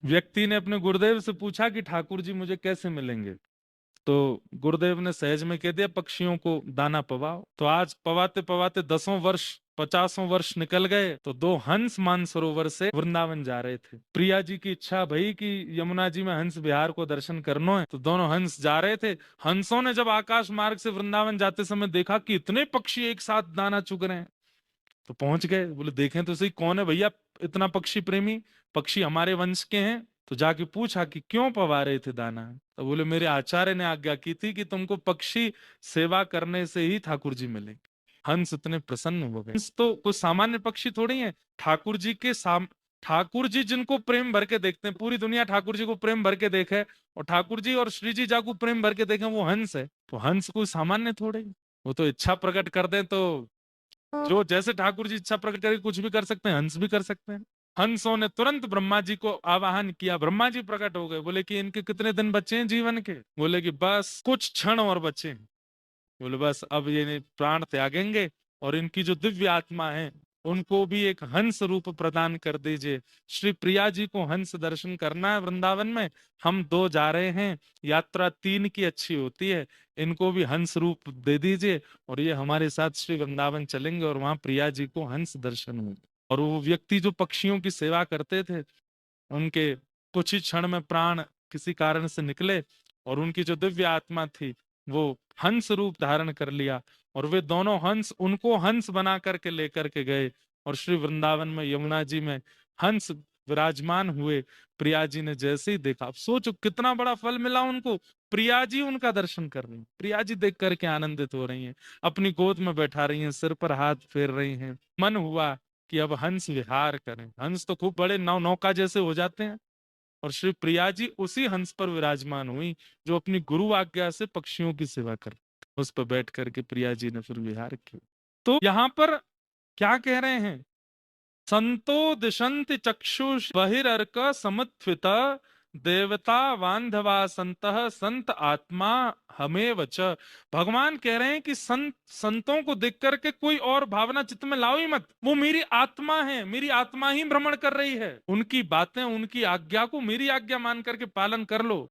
व्यक्ति ने अपने गुरुदेव से पूछा कि ठाकुर जी मुझे कैसे मिलेंगे। तो गुरुदेव ने सहज में कह दिया, पक्षियों को दाना पवाओ। तो आज पवाते पवाते 10 वर्ष 50 वर्ष निकल गए, तो दो हंस मानसरोवर से वृंदावन जा रहे थे। प्रिया जी की इच्छा भई कि यमुना जी में हंस विहार को दर्शन करना है, तो दोनों हंस जा रहे थे। हंसों ने जब आकाश मार्ग से वृंदावन जाते समय देखा कि इतने पक्षी एक साथ दाना चुग रहे हैं, तो पहुंच गए। बोले देखें तो सही कौन है भैया इतना पक्षी प्रेमी, पक्षी हमारे वंश के हैं। तो जाके पूछा कि क्यों पवा रहे थे दाना। तो बोले मेरे आचार्य ने आज्ञा की थी कि तुमको पक्षी सेवा करने से ही ठाकुर जी मिलेंगे। हंस इतने प्रसन्न हो गए। हंस तो कोई सामान्य पक्षी थोड़ी है, ठाकुर जी के ठाकुर जी जिनको प्रेम भर के देखते हैं, पूरी दुनिया ठाकुर जी को प्रेम भर के देखे, और ठाकुर जी और श्री जी जाको प्रेम भर के देखे, वो हंस है। तो हंस कोई सामान्य थोड़े, वो तो इच्छा प्रकट कर दे तो जो जैसे ठाकुर जी इच्छा प्रकट करके कुछ भी कर सकते हैं, हंस भी कर सकते हैं। हंसों ने तुरंत ब्रह्मा जी को आवाहन किया, ब्रह्मा जी प्रकट हो गए। बोले कि इनके कितने दिन बचे हैं जीवन के। बोले कि बस कुछ क्षण और बचे हैं। बोले बस अब ये प्राण त्यागेंगे, और इनकी जो दिव्य आत्मा है उनको भी एक हंस रूप प्रदान कर दीजिए। श्री प्रिया जी को हंस दर्शन करना है वृंदावन में, हम दो जा रहे हैं, यात्रा 3 की अच्छी होती है, इनको भी हंस रूप दे दीजिए, और ये हमारे साथ श्री वृंदावन चलेंगे और वहां प्रिया जी को हंस दर्शन होंगे। और वो व्यक्ति जो पक्षियों की सेवा करते थे, उनके कुछ ही क्षण में प्राण किसी कारण से निकले, और उनकी जो दिव्य आत्मा थी वो हंस रूप धारण कर लिया, और वे दोनों हंस उनको हंस बना करके लेकर के गए, और श्री वृंदावन में यमुना जी में हंस विराजमान हुए। प्रिया जी ने जैसे ही देखा, अब सोचो कितना बड़ा फल मिला उनको। प्रिया जी उनका दर्शन कर रही हैं, प्रिया जी देख करके आनंदित हो रही हैं, अपनी गोद में बैठा रही हैं, सिर पर हाथ फेर रही हैं। मन हुआ कि अब हंस विहार करें। हंस तो खूब बड़े नौका जैसे हो जाते हैं, और श्री प्रिया जी उसी हंस पर विराजमान हुई जो अपनी गुरु आज्ञा से पक्षियों की सेवा कर, उस पर बैठ करके प्रिया जी ने फिर विहार किया। तो यहाँ पर क्या कह रहे हैं, संतो दिशन्ति चक्षुष बहिर्अर्क समुत्थित, देवता बांधवा संतः संत आत्मा हमेव च। भगवान कह रहे हैं कि संतों को देख करके कोई और भावना चित्त में लाओ ही मत, वो मेरी आत्मा है, मेरी आत्मा ही भ्रमण कर रही है। उनकी बातें उनकी आज्ञा को मेरी आज्ञा मान करके पालन कर लो।